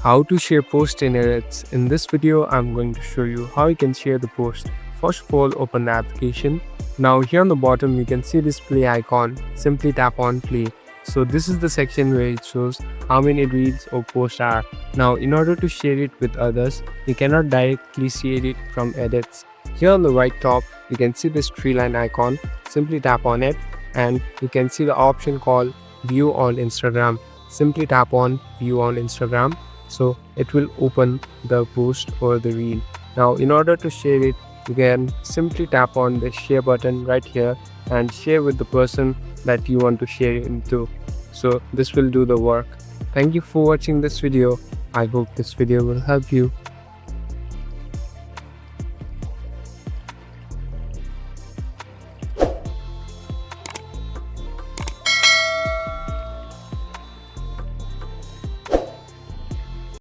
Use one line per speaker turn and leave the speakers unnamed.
How to share post in Edits. In this video, I'm going to show you how you can share the post. First of all, open the application. Now here on the bottom, you can see this play icon. Simply tap on play. So this is the section where it shows how many reels or posts are. Now in order to share it with others, you cannot directly share it from edits. Here on the right top, you can see this tree line icon. Simply tap on it and you can see the option called view on Instagram. Simply tap on view on Instagram, so it will open the post or the reel. Now in order to share it, you can simply tap on the share button right here and share with the person that you want to share it to. So this will do the work. Thank you for watching this video. I hope this video will help you.